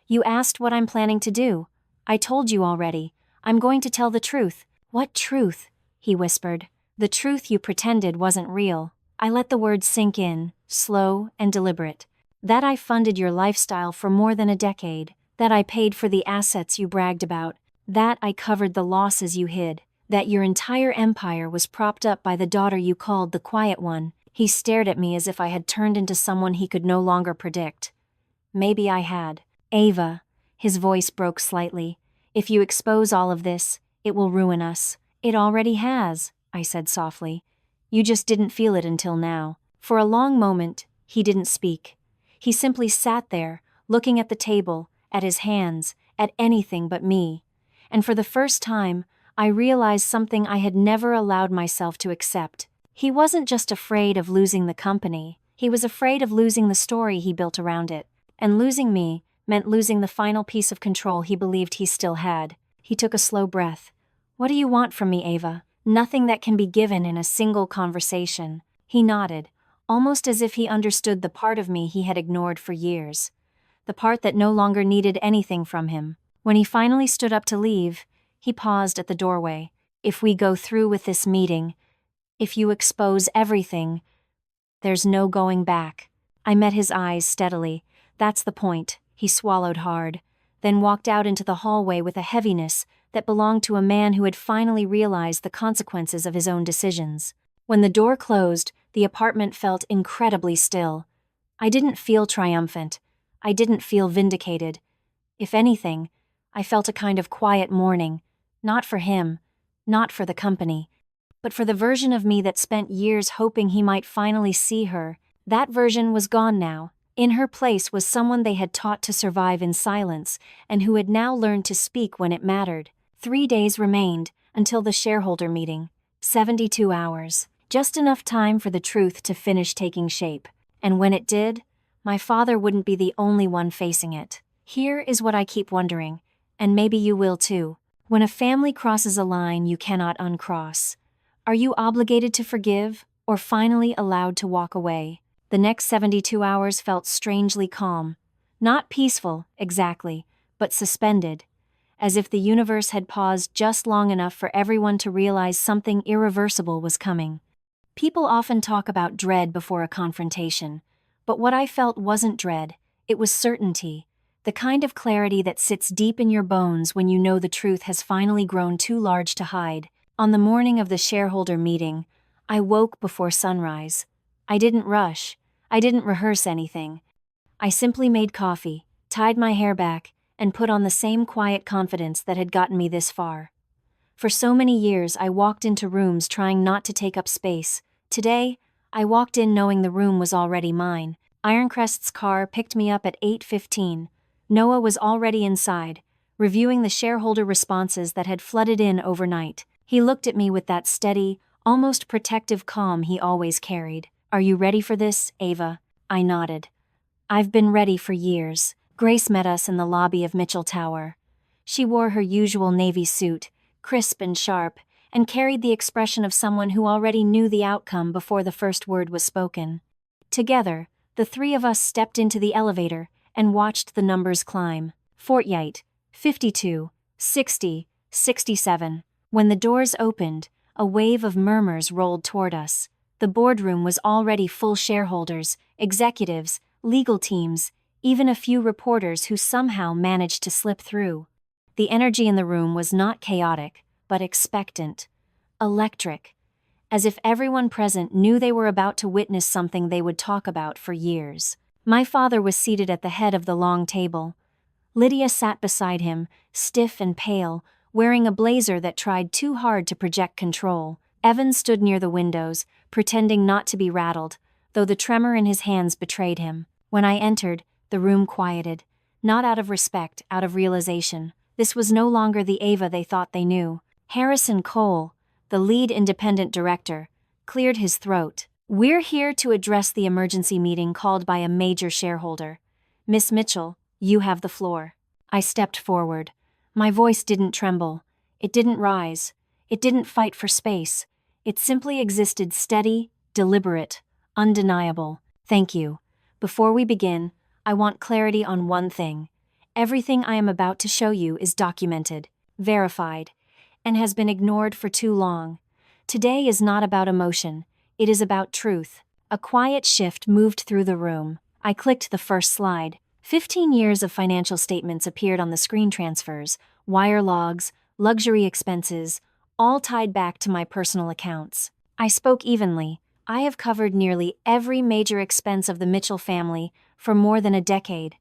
"You asked what I'm planning to do. I told you already. I'm going to tell the truth." "What truth?" he whispered. "The truth you pretended wasn't real." I let the words sink in, slow and deliberate. "That I funded your lifestyle for more than a decade. That I paid for the assets you bragged about. That I covered the losses you hid. That your entire empire was propped up by the daughter you called the quiet one." He stared at me as if I had turned into someone he could no longer predict. Maybe I had. "Ava," his voice broke slightly, "if you expose all of this, it will ruin us. It already has, I said softly. You just didn't feel it until now. For a long moment, he didn't speak. He simply sat there, looking at the table, at his hands, at anything but me. And for the first time, I realized something I had never allowed myself to accept. He wasn't just afraid of losing the company, he was afraid of losing the story he built around it. And losing me meant losing the final piece of control he believed he still had. He took a slow breath. What do you want from me, Ava? Nothing that can be given in a single conversation. He nodded, almost as if he understood the part of me he had ignored for years. The part that no longer needed anything from him. When he finally stood up to leave, he paused at the doorway. If we go through with this meeting, if you expose everything, there's no going back. I met his eyes steadily. That's the point. He swallowed hard, then walked out into the hallway with a heaviness that belonged to a man who had finally realized the consequences of his own decisions. When the door closed, the apartment felt incredibly still. I didn't feel triumphant. I didn't feel vindicated. If anything, I felt a kind of quiet mourning, not for him, not for the company, but for the version of me that spent years hoping he might finally see her. That version was gone now. In her place was someone they had taught to survive in silence and who had now learned to speak when it mattered. 3 days remained until the shareholder meeting. 72 hours. Just enough time for the truth to finish taking shape. And when it did, my father wouldn't be the only one facing it. Here is what I keep wondering, and maybe you will too. When a family crosses a line you cannot uncross, are you obligated to forgive or finally allowed to walk away? The next 72 hours felt strangely calm. Not peaceful, exactly, but suspended, as if the universe had paused just long enough for everyone to realize something irreversible was coming. People often talk about dread before a confrontation, but what I felt wasn't dread, it was certainty, the kind of clarity that sits deep in your bones when you know the truth has finally grown too large to hide. On the morning of the shareholder meeting, I woke before sunrise. I didn't rush. I didn't rehearse anything. I simply made coffee, tied my hair back, and put on the same quiet confidence that had gotten me this far. For so many years, I walked into rooms trying not to take up space. Today, I walked in knowing the room was already mine. Ironcrest's car picked me up at 8:15. Noah was already inside, reviewing the shareholder responses that had flooded in overnight. He looked at me with that steady, almost protective calm he always carried. Are you ready for this, Ava? I nodded. I've been ready for years. Grace met us in the lobby of Mitchell Tower. She wore her usual navy suit, crisp and sharp, and carried the expression of someone who already knew the outcome before the first word was spoken. Together, the three of us stepped into the elevator and watched the numbers climb. 48, 52, 60, 67. When the doors opened, a wave of murmurs rolled toward us. The boardroom was already full shareholders, executives, legal teams, even a few reporters who somehow managed to slip through. The energy in the room was not chaotic, but expectant, electric, as if everyone present knew they were about to witness something they would talk about for years. My father was seated at the head of the long table. Lydia sat beside him, stiff and pale, wearing a blazer that tried too hard to project control. Evan stood near the windows, pretending not to be rattled, though the tremor in his hands betrayed him. When I entered, the room quieted, not out of respect, out of realization. This was no longer the Ava they thought they knew. Harrison Cole, the lead independent director, cleared his throat. We're here to address the emergency meeting called by a major shareholder. Miss Mitchell, you have the floor. I stepped forward. My voice didn't tremble. It didn't rise. It didn't fight for space. It simply existed steady, deliberate, undeniable. Thank you. Before we begin, I want clarity on one thing. Everything I am about to show you is documented, verified, and has been ignored for too long. Today is not about emotion. It is about truth. A quiet shift moved through the room. I clicked the first slide. 15 years of financial statements appeared on the screen. Transfers, wire logs, luxury expenses, all tied back to my personal accounts. I spoke evenly. I have covered nearly every major expense of the Mitchell family for more than a decade.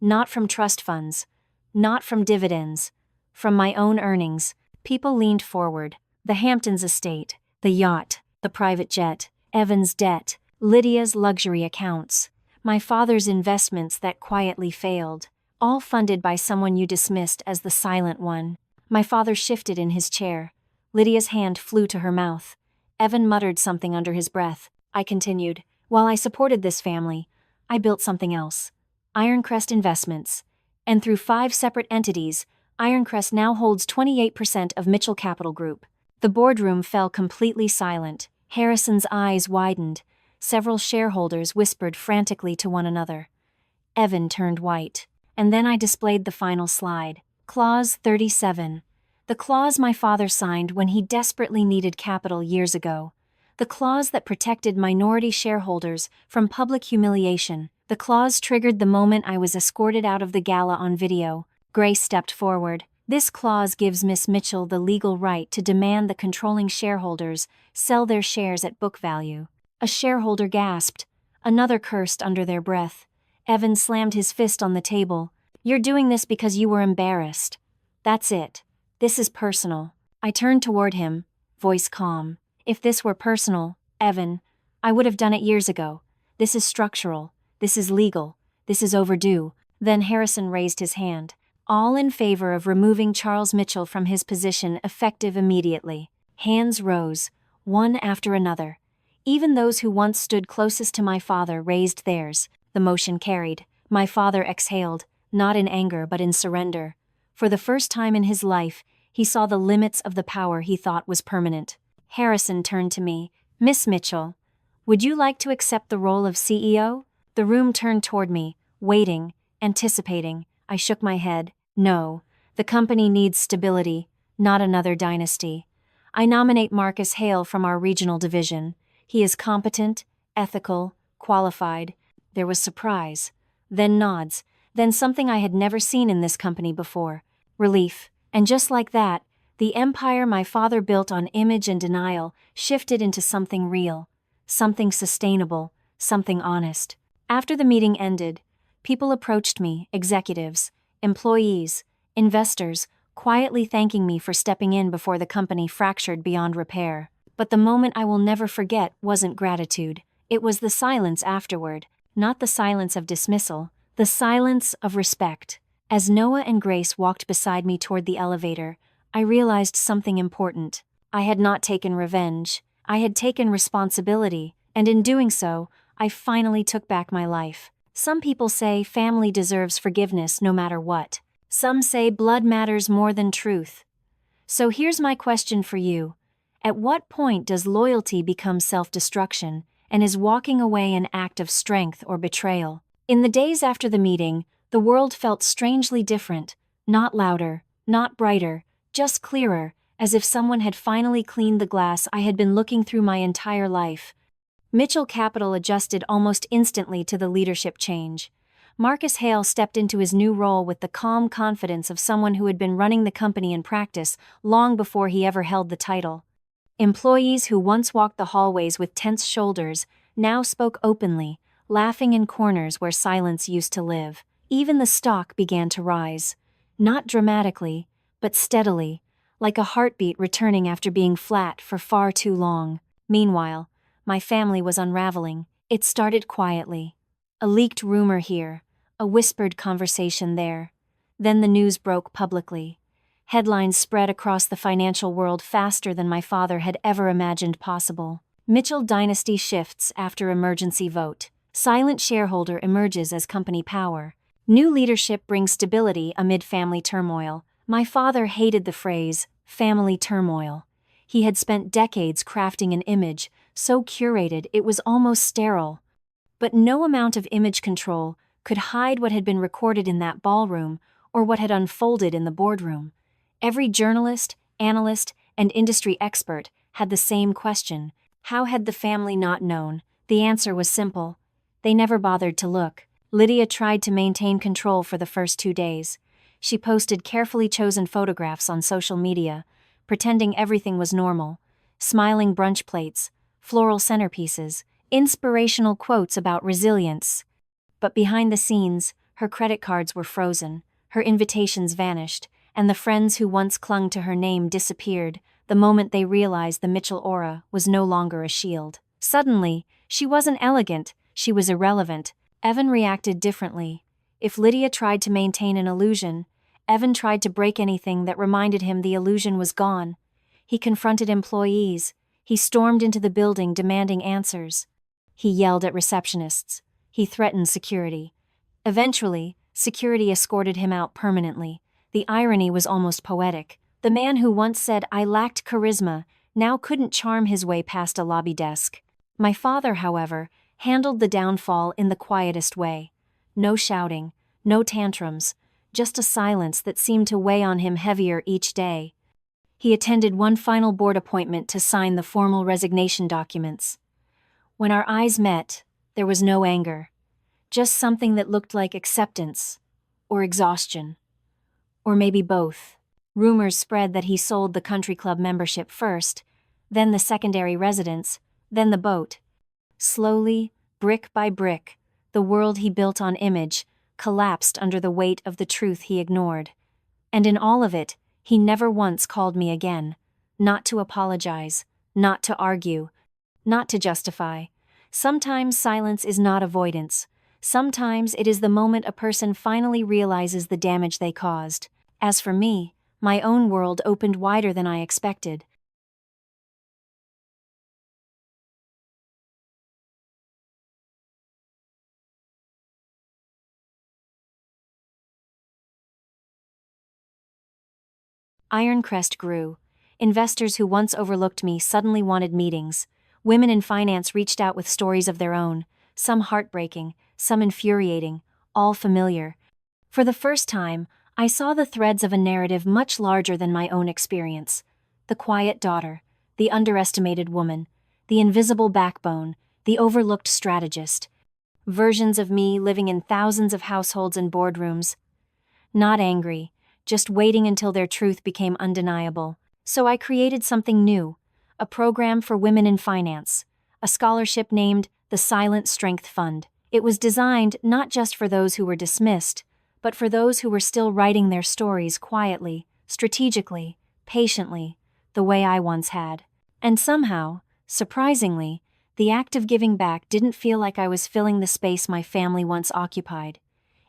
Not from trust funds, not from dividends, from my own earnings. People leaned forward, The Hamptons estate, the yacht, the private jet, Evan's debt, Lydia's luxury accounts, my father's investments that quietly failed, all funded by someone you dismissed as the silent one. My father shifted in his chair. Lydia's hand flew to her mouth. Evan muttered something under his breath. I continued, while I supported this family, I built something else. Ironcrest Investments. And through 5 separate entities, Ironcrest now holds 28% of Mitchell Capital Group. The boardroom fell completely silent. Harrison's eyes widened. Several shareholders whispered frantically to one another. Evan turned white. And then I displayed the final slide. Clause 37. The clause my father signed when he desperately needed capital years ago. The clause that protected minority shareholders from public humiliation. The clause triggered the moment I was escorted out of the gala on video. Grace stepped forward. This clause gives Miss Mitchell the legal right to demand the controlling shareholders sell their shares at book value. A shareholder gasped. Another cursed under their breath. Evan slammed his fist on the table. You're doing this because you were embarrassed. That's it. This is personal. I turned toward him, voice calm. If this were personal, Evan, I would have done it years ago. This is structural. This is legal. This is overdue. Then Harrison raised his hand. All in favor of removing Charles Mitchell from his position effective immediately. Hands rose, one after another. Even those who once stood closest to my father raised theirs. The motion carried. My father exhaled, not in anger but in surrender. For the first time in his life, he saw the limits of the power he thought was permanent. Harrison turned to me. Miss Mitchell, would you like to accept the role of CEO? The room turned toward me, waiting, anticipating. I shook my head. No, the company needs stability, not another dynasty. I nominate Marcus Hale from our regional division. He is competent, ethical, qualified. There was surprise, then nods, then something I had never seen in this company before. Relief. And just like that, the empire my father built on image and denial shifted into something real, something sustainable, something honest. After the meeting ended, people approached me, executives, employees, investors, quietly thanking me for stepping in before the company fractured beyond repair. But the moment I will never forget wasn't gratitude. It was the silence afterward, not the silence of dismissal, the silence of respect. As Noah and Grace walked beside me toward the elevator, I realized something important. I had not taken revenge. I had taken responsibility, and in doing so, I finally took back my life. Some people say family deserves forgiveness no matter what. Some say blood matters more than truth. So here's my question for you. At what point does loyalty become self-destruction, and is walking away an act of strength or betrayal? In the days after the meeting, the world felt strangely different, not louder, not brighter, just clearer, as if someone had finally cleaned the glass I had been looking through my entire life. Mitchell Capital adjusted almost instantly to the leadership change. Marcus Hale stepped into his new role with the calm confidence of someone who had been running the company in practice long before he ever held the title. Employees who once walked the hallways with tense shoulders now spoke openly, laughing in corners where silence used to live. Even the stock began to rise. Not dramatically, but steadily, like a heartbeat returning after being flat for far too long. Meanwhile, my family was unraveling. It started quietly. A leaked rumor here, a whispered conversation there. Then the news broke publicly. Headlines spread across the financial world faster than my father had ever imagined possible. Mitchell dynasty shifts after emergency vote. Silent shareholder emerges as company power. New leadership brings stability amid family turmoil. My father hated the phrase, family turmoil. He had spent decades crafting an image, so curated it was almost sterile. But no amount of image control could hide what had been recorded in that ballroom or what had unfolded in the boardroom. Every journalist, analyst, and industry expert had the same question. How had the family not known? The answer was simple. They never bothered to look. Lydia tried to maintain control for the first 2 days. She posted carefully chosen photographs on social media, pretending everything was normal. Smiling brunch plates, floral centerpieces, inspirational quotes about resilience. But behind the scenes, her credit cards were frozen, her invitations vanished, and the friends who once clung to her name disappeared, the moment they realized the Mitchell aura was no longer a shield. Suddenly, she wasn't elegant, she was irrelevant. Evan reacted differently. If Lydia tried to maintain an illusion, Evan tried to break anything that reminded him the illusion was gone. He confronted employees. He stormed into the building demanding answers. He yelled at receptionists. He threatened security. Eventually, security escorted him out permanently. The irony was almost poetic. The man who once said I lacked charisma now couldn't charm his way past a lobby desk. My father, however, handled the downfall in the quietest way. No shouting, no tantrums, just a silence that seemed to weigh on him heavier each day. He attended one final board appointment to sign the formal resignation documents. When our eyes met, there was no anger, just something that looked like acceptance, or exhaustion, or maybe both. Rumors spread that he sold the country club membership first, then the secondary residence, then the boat. Slowly, brick by brick, the world he built on image collapsed under the weight of the truth he ignored. And in all of it, he never once called me again. Not to apologize, not to argue, not to justify. Sometimes silence is not avoidance. Sometimes it is the moment a person finally realizes the damage they caused. As for me, my own world opened wider than I expected. Ironcrest grew. Investors who once overlooked me suddenly wanted meetings. Women in finance reached out with stories of their own, some heartbreaking, some infuriating, all familiar. For the first time, I saw the threads of a narrative much larger than my own experience. The quiet daughter, the underestimated woman, the invisible backbone, the overlooked strategist. Versions of me living in thousands of households and boardrooms. Not angry, just waiting until their truth became undeniable. So I created something new, a program for women in finance, a scholarship named the Silent Strength Fund. It was designed not just for those who were dismissed, but for those who were still writing their stories quietly, strategically, patiently, the way I once had. And somehow, surprisingly, the act of giving back didn't feel like I was filling the space my family once occupied.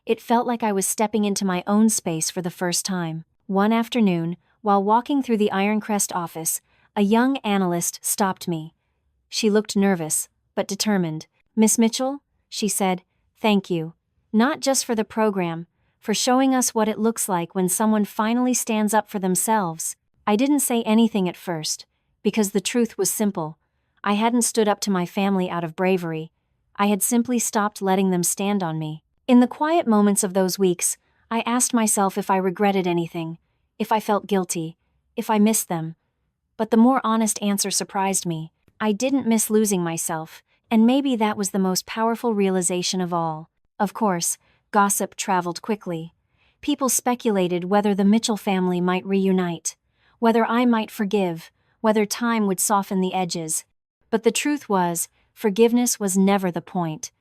It felt like I was stepping into my own space for the first time. One afternoon, while walking through the Ironcrest office, a young analyst stopped me. She looked nervous, but determined. "Miss Mitchell," she said, "thank you. Not just for the program, for showing us what it looks like when someone finally stands up for themselves." I didn't say anything at first, because the truth was simple. I hadn't stood up to my family out of bravery. I had simply stopped letting them stand on me. In the quiet moments of those weeks, I asked myself if I regretted anything, if I felt guilty, if I missed them. But the more honest answer surprised me. I didn't miss losing myself, and maybe that was the most powerful realization of all. Of course, gossip traveled quickly. People speculated whether the Mitchell family might reunite, whether I might forgive, whether time would soften the edges. But the truth was, forgiveness was never the point.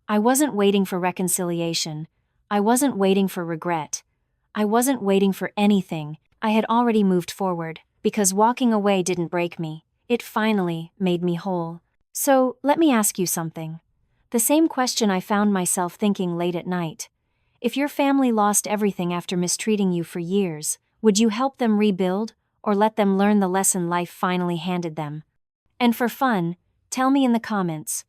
I wasn't waiting for reconciliation. I wasn't waiting for regret. I wasn't waiting for anything. I had already moved forward, because walking away didn't break me. It finally made me whole. So, let me ask you something. The same question I found myself thinking late at night. If your family lost everything after mistreating you for years, would you help them rebuild, or let them learn the lesson life finally handed them? And for fun, tell me in the comments.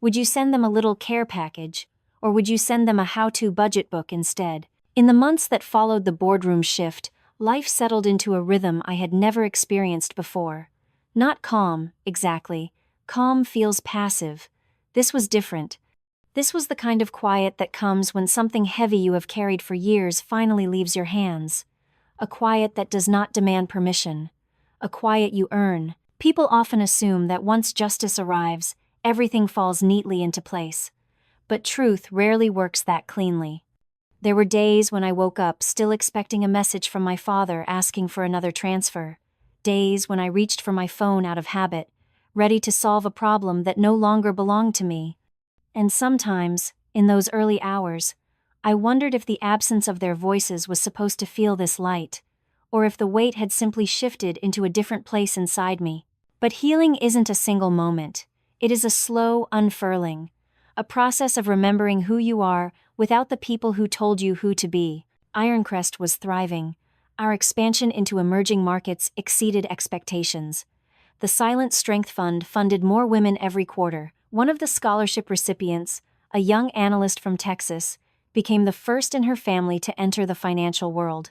Would you send them a little care package, or would you send them a how-to budget book instead? In the months that followed the boardroom shift, life settled into a rhythm I had never experienced before. Not calm, exactly. Calm feels passive. This was different. This was the kind of quiet that comes when something heavy you have carried for years finally leaves your hands. A quiet that does not demand permission. A quiet you earn. People often assume that once justice arrives, everything falls neatly into place. But truth rarely works that cleanly. There were days when I woke up still expecting a message from my father asking for another transfer. Days when I reached for my phone out of habit, ready to solve a problem that no longer belonged to me. And sometimes, in those early hours, I wondered if the absence of their voices was supposed to feel this light, or if the weight had simply shifted into a different place inside me. But healing isn't a single moment. It is a slow unfurling, a process of remembering who you are without the people who told you who to be. Ironcrest was thriving. Our expansion into emerging markets exceeded expectations. The Silent Strength Fund funded more women every quarter. One of the scholarship recipients, a young analyst from Texas, became the first in her family to enter the financial world.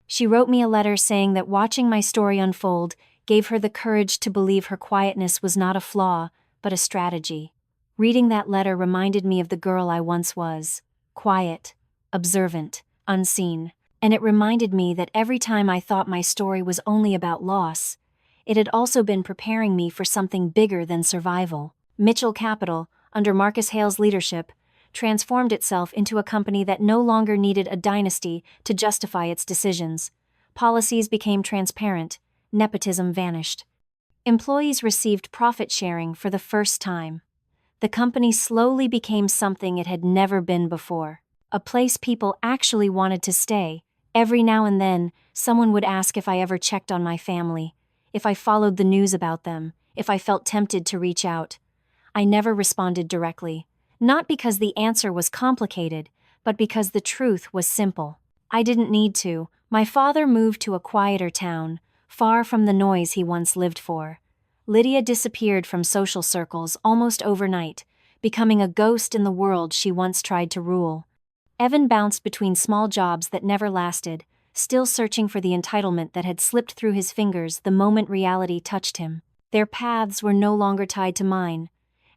She wrote me a letter saying that watching my story unfold gave her the courage to believe her quietness was not a flaw, but a strategy. Reading that letter reminded me of the girl I once was, quiet, observant, unseen, and it reminded me that every time I thought my story was only about loss, it had also been preparing me for something bigger than survival. Mitchell Capital, under Marcus Hale's leadership, transformed itself into a company that no longer needed a dynasty to justify its decisions. Policies became transparent, nepotism vanished. Employees received profit sharing for the first time. The company slowly became something it had never been before, a place people actually wanted to stay. Every now and then, someone would ask if I ever checked on my family, if I followed the news about them, if I felt tempted to reach out. I never responded directly, not because the answer was complicated, but because the truth was simple. I didn't need to. My father moved to a quieter town, far from the noise he once lived for. Lydia disappeared from social circles almost overnight, becoming a ghost in the world she once tried to rule. Evan bounced between small jobs that never lasted, still searching for the entitlement that had slipped through his fingers the moment reality touched him. Their paths were no longer tied to mine,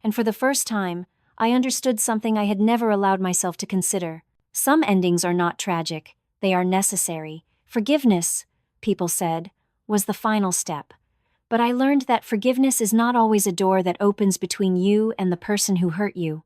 and for the first time, I understood something I had never allowed myself to consider. Some endings are not tragic, they are necessary. Forgiveness, people said, was the final step. But I learned that forgiveness is not always a door that opens between you and the person who hurt you.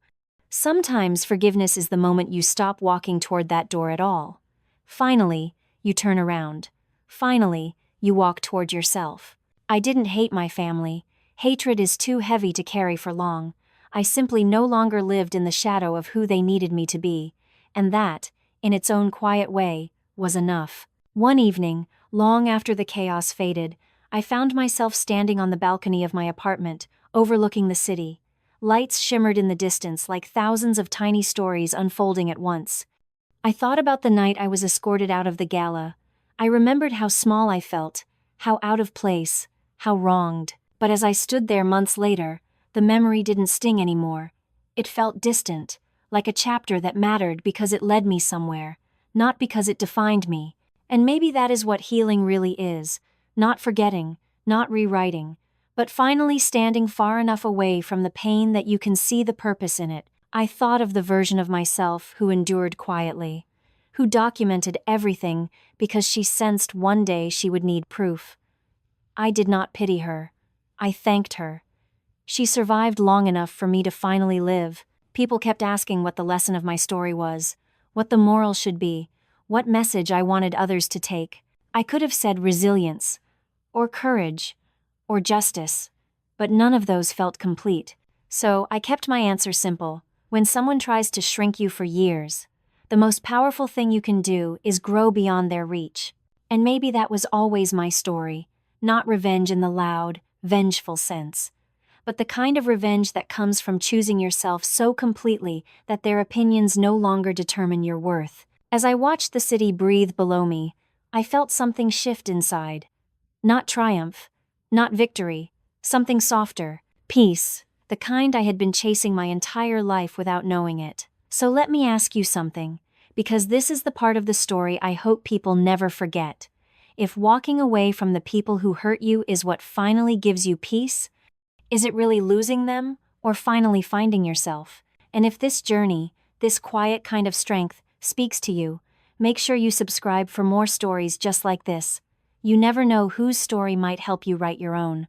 Sometimes forgiveness is the moment you stop walking toward that door at all. Finally, you turn around. Finally, you walk toward yourself. I didn't hate my family. Hatred is too heavy to carry for long. I simply no longer lived in the shadow of who they needed me to be, and that, in its own quiet way, was enough. One evening, long after the chaos faded, I found myself standing on the balcony of my apartment, overlooking the city. Lights shimmered in the distance like thousands of tiny stories unfolding at once. I thought about the night I was escorted out of the gala. I remembered how small I felt, how out of place, how wronged. But as I stood there months later, the memory didn't sting anymore. It felt distant, like a chapter that mattered because it led me somewhere, not because it defined me. And maybe that is what healing really is. Not forgetting, not rewriting, but finally standing far enough away from the pain that you can see the purpose in it. I thought of the version of myself who endured quietly, who documented everything because she sensed one day she would need proof. I did not pity her. I thanked her. She survived long enough for me to finally live. People kept asking what the lesson of my story was, what the moral should be, what message I wanted others to take. I could have said resilience, or courage, or justice, but none of those felt complete. So I kept my answer simple. When someone tries to shrink you for years, the most powerful thing you can do is grow beyond their reach. And maybe that was always my story, not revenge in the loud, vengeful sense, but the kind of revenge that comes from choosing yourself so completely that their opinions no longer determine your worth. As I watched the city breathe below me, I felt something shift inside. Not triumph, not victory, something softer, peace, the kind I had been chasing my entire life without knowing it. So let me ask you something, because this is the part of the story I hope people never forget. If walking away from the people who hurt you is what finally gives you peace, is it really losing them, or finally finding yourself? And if this journey, this quiet kind of strength, speaks to you, make sure you subscribe for more stories just like this. You never know whose story might help you write your own.